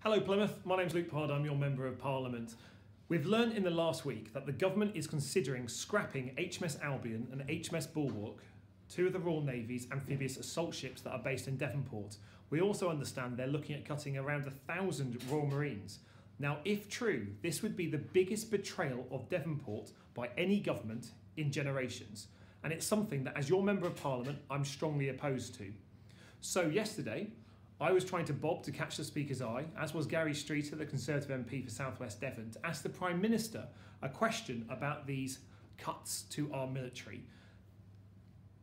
Hello Plymouth, my name's Luke Pard, I'm your Member of Parliament. We've learned in the last week that the government is considering scrapping HMS Albion and HMS Bulwark, two of the Royal Navy's amphibious assault ships that are based in Devonport. We also understand they're looking at cutting around 1,000 Royal Marines. Now, if true, this would be the biggest betrayal of Devonport by any government in generations. And it's something that, as your Member of Parliament, I'm strongly opposed to. So yesterday, I was trying to bob to catch the Speaker's eye, as was Gary Steeter, the Conservative MP for South West Devon, to ask the Prime Minister a question about these cuts to our military.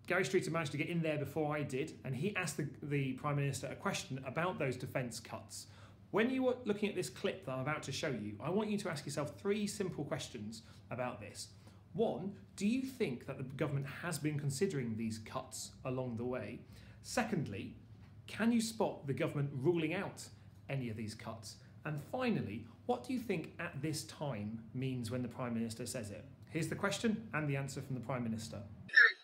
Gary Steeter managed to get in there before I did, and he asked the Prime Minister a question about those defence cuts. When you are looking at this clip that I'm about to show you, I want you to ask yourself three simple questions about this. One, do you think that the government has been considering these cuts along the way? Secondly, can you spot the government ruling out any of these cuts? And finally, what do you think at this time means when the Prime Minister says it? Here's the question and the answer from the Prime Minister.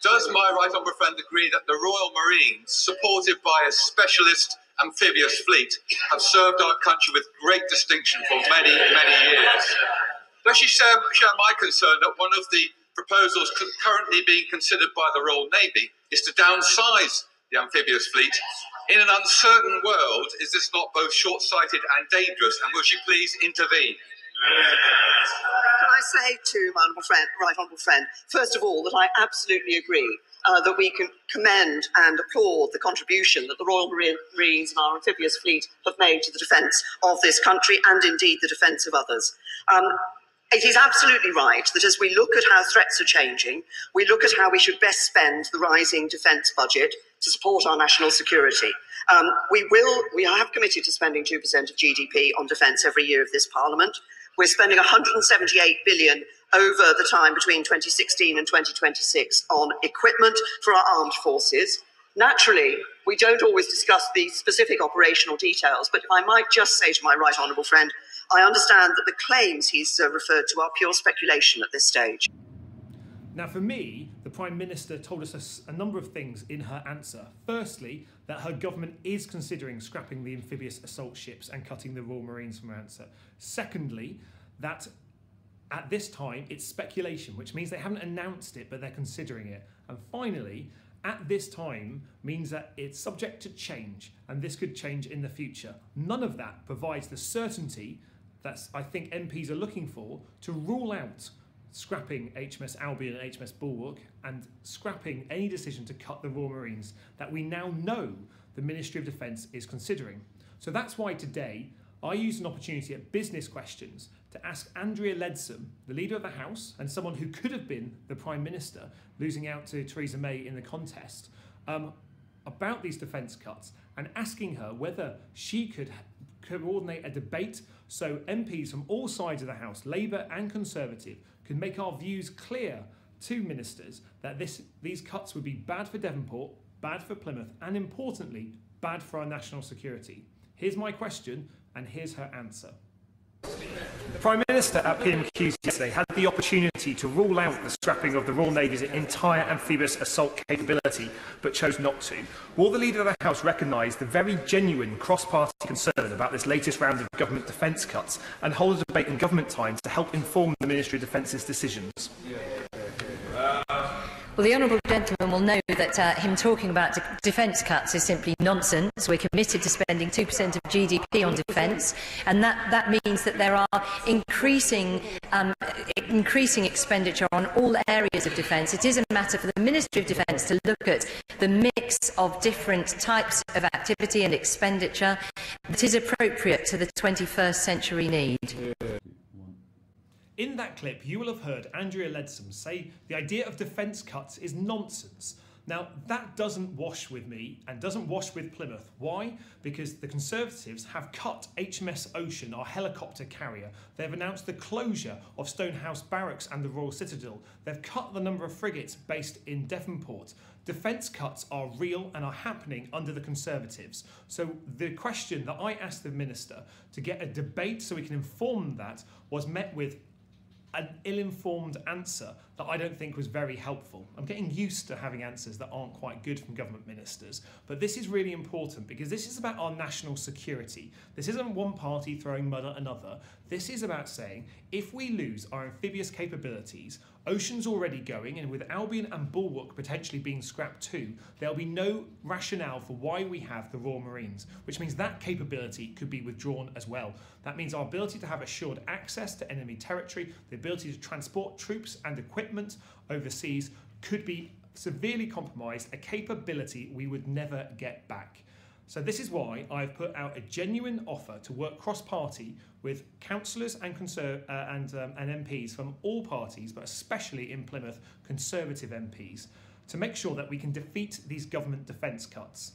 Does my right honourable friend agree that the Royal Marines, supported by a specialist amphibious fleet, have served our country with great distinction for many, many years? Does she share my concern that one of the proposals currently being considered by the Royal Navy is to downsize the amphibious fleet? In an uncertain world, is this not both short-sighted and dangerous? And will she please intervene? Can I say to my right honourable friend, first of all, that I absolutely agree that we can commend and applaud the contribution that the Royal Marines and our amphibious fleet have made to the defence of this country and indeed the defence of others. It is absolutely right that as we look at how threats are changing, we look at how we should best spend the rising defence budget to support our national security. We have committed to spending 2% of GDP on defence every year of this Parliament. We're spending 178 billion over the time between 2016 and 2026 on equipment for our armed forces. Naturally, we don't always discuss the specific operational details, but if I might just say to my right honourable friend, I understand that the claims he's referred to are pure speculation at this stage. Now, for me, the Prime Minister told us a number of things in her answer. Firstly, that her government is considering scrapping the amphibious assault ships and cutting the Royal Marines from her answer. Secondly, that at this time, it's speculation, which means they haven't announced it, but they're considering it. And finally, at this time means that it's subject to change, and this could change in the future. None of that provides the certainty that I think MPs are looking for to rule out scrapping HMS Albion and HMS Bulwark and scrapping any decision to cut the Royal Marines that we now know the Ministry of Defence is considering. So that's why today I used an opportunity at Business Questions to ask Andrea Leadsom, the Leader of the House and someone who could have been the Prime Minister, losing out to Theresa May in the contest, about these defence cuts, and asking her whether she could coordinate a debate so MPs from all sides of the House, Labour and Conservative, could make our views clear to ministers that these cuts would be bad for Devonport, bad for Plymouth, and importantly, bad for our national security. Here's my question, and here's her answer. The Prime Minister at PMQs yesterday had the opportunity to rule out the scrapping of the Royal Navy's entire amphibious assault capability, but chose not to. Will the Leader of the House recognise the very genuine cross-party concern about this latest round of government defence cuts and hold a debate in government time to help inform the Ministry of Defence's decisions? Well, the honourable gentleman will know that him talking about defence cuts is simply nonsense. We're committed to spending 2% of GDP on defence, and that means that there are increasing expenditure on all areas of defence. It is a matter for the Ministry of Defence to look at the mix of different types of activity and expenditure that is appropriate to the 21st century need. In that clip, you will have heard Andrea Leadsom say the idea of defence cuts is nonsense. Now, that doesn't wash with me and doesn't wash with Plymouth. Why? Because the Conservatives have cut HMS Ocean, our helicopter carrier. They've announced the closure of Stonehouse Barracks and the Royal Citadel. They've cut the number of frigates based in Devonport. Defence cuts are real and are happening under the Conservatives. So the question that I asked the Minister to get a debate so we can inform that was met with an ill-informed answer that I don't think was very helpful. I'm getting used to having answers that aren't quite good from government ministers, but this is really important because this is about our national security. This isn't one party throwing mud at another. This is about saying, if we lose our amphibious capabilities, Ocean's already going, and with Albion and Bulwark potentially being scrapped too, there'll be no rationale for why we have the Royal Marines, which means that capability could be withdrawn as well. That means our ability to have assured access to enemy territory, the ability to transport troops and equipment overseas could be severely compromised, a capability we would never get back. So this is why I've put out a genuine offer to work cross-party with councillors and MPs from all parties, but especially in Plymouth, Conservative MPs, to make sure that we can defeat these government defence cuts.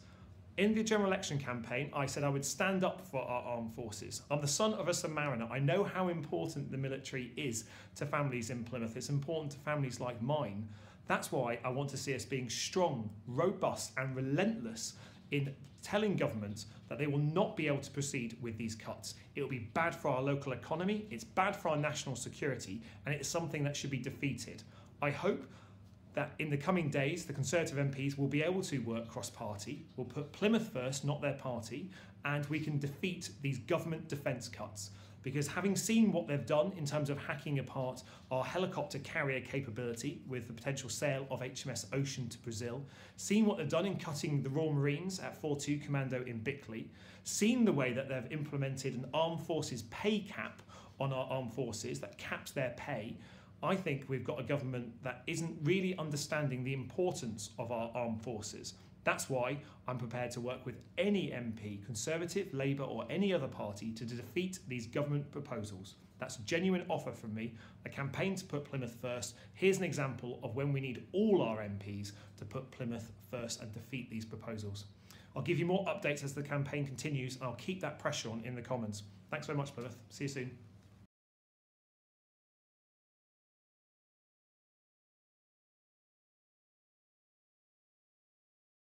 In the general election campaign, I said I would stand up for our armed forces. I'm the son of a submariner. I know how important the military is to families in Plymouth. It's important to families like mine. That's why I want to see us being strong, robust and relentless in telling government that they will not be able to proceed with these cuts. It will be bad for our local economy, it's bad for our national security, and it's something that should be defeated. I hope that in the coming days, the Conservative MPs will be able to work cross-party, will put Plymouth first, not their party, and we can defeat these government defence cuts. Because having seen what they've done in terms of hacking apart our helicopter carrier capability with the potential sale of HMS Ocean to Brazil, seen what they've done in cutting the Royal Marines at 4-2 Commando in Bickley, seen the way that they've implemented an armed forces pay cap on our armed forces that caps their pay, I think we've got a government that isn't really understanding the importance of our armed forces. That's why I'm prepared to work with any MP, Conservative, Labour or any other party to defeat these government proposals. That's a genuine offer from me, a campaign to put Plymouth first. Here's an example of when we need all our MPs to put Plymouth first and defeat these proposals. I'll give you more updates as the campaign continues. I'll keep that pressure on in the Commons. Thanks very much, Plymouth. See you soon.